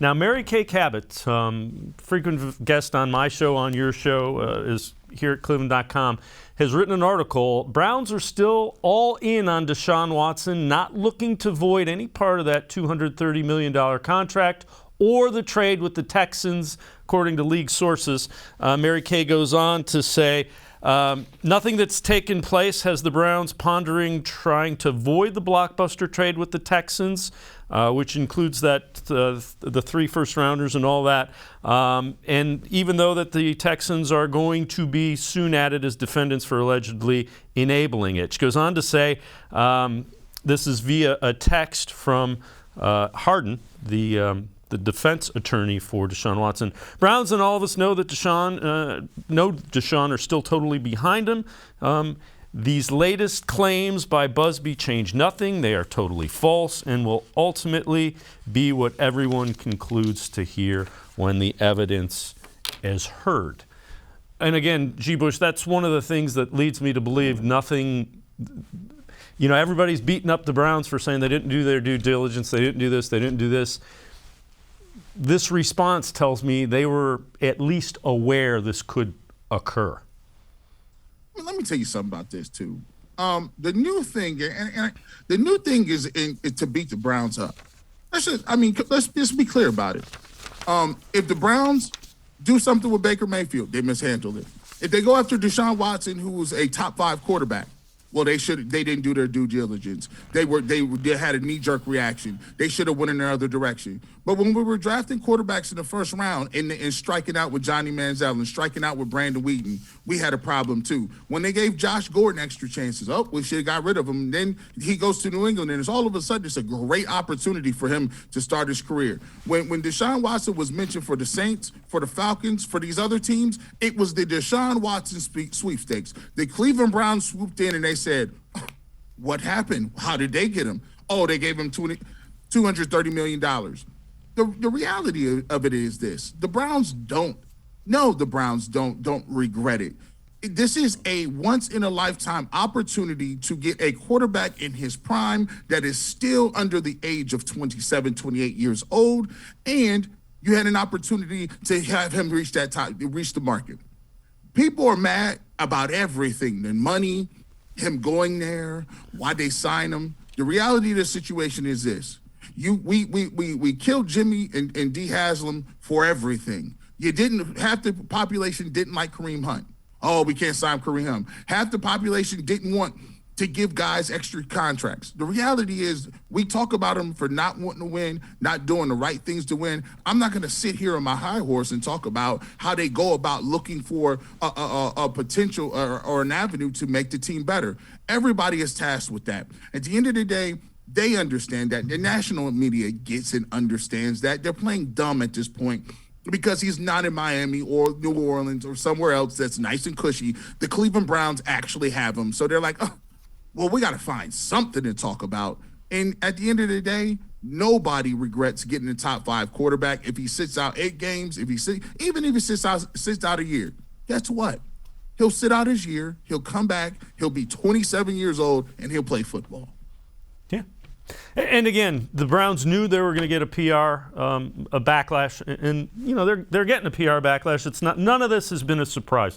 Now, Mary Kay Cabot, frequent guest on my show, on your show, is here at cleveland.com, has written an article. Browns are still all in on Deshaun Watson, not looking to void any part of that $230 million contract or the trade with the Texans, according to league sources. Mary Kay goes on to say, nothing that's taken place has the Browns pondering trying to void the blockbuster trade with the Texans, which includes that the 3 first-rounders and all that. And even though that the Texans are going to be soon added as defendants for allegedly enabling it. She goes on to say, this is via a text from Harden, the defense attorney for Deshaun Watson. Browns and all of us know that Deshaun are still totally behind him. These latest claims by Busby change nothing. They are totally false and will ultimately be what everyone concludes to hear when the evidence is heard. And again, G. Bush, that's one of the things that leads me to believe nothing. You know, everybody's beating up the Browns for saying they didn't do their due diligence, they didn't do this, they didn't do this. This response tells me they were at least aware this could occur. Let me tell you something about this too. The new thing, and the new thing is to beat the Browns up. Let's just be clear about it. If the Browns do something with Baker Mayfield, they mishandled it. If they go after Deshaun Watson, who was a top 5 quarterback, well, they didn't do their due diligence. They had a knee-jerk reaction. They should have went in the other direction. But when we were drafting quarterbacks in the first round and striking out with Johnny Manziel and striking out with Brandon Wheaton, we had a problem too. When they gave Josh Gordon extra chances, we should have got rid of him. And then he goes to New England, and it's all of a sudden it's a great opportunity for him to start his career. When Deshaun Watson was mentioned for the Saints, for the Falcons, for these other teams, it was the Deshaun Watson sweepstakes. The Cleveland Browns swooped in and they said, what happened? How did they get him? Oh, they gave him $230 million. The reality of it is this. The Browns don't regret it. This is a once-in-a-lifetime opportunity to get a quarterback in his prime that is still under the age of 27, 28 years old, and you had an opportunity to have him reach the market. People are mad about everything, the money, him going there, why they sign him. The reality of the situation is this. We killed Jimmy and D. Haslam for everything. Half the population didn't like Kareem Hunt. Oh, we can't sign Kareem Hunt. Half the population didn't want to give guys extra contracts. The reality is we talk about them for not wanting to win, not doing the right things to win. I'm not going to sit here on my high horse and talk about how they go about looking for a potential or an avenue to make the team better. Everybody is tasked with that. At the end of the day, they understand that. The national media gets and understands that. They're playing dumb at this point because he's not in Miami or New Orleans or somewhere else that's nice and cushy. The Cleveland Browns actually have him. So they're like, oh, well, we got to find something to talk about. And at the end of the day, nobody regrets getting a top 5 quarterback if he sits out 8 games, even if he sits out a year. Guess what? He'll sit out his year, he'll come back, he'll be 27 years old, and he'll play football. Yeah. And again, the Browns knew they were going to get a PR, a backlash, and you know they're getting a PR backlash. It's not, none of this has been a surprise.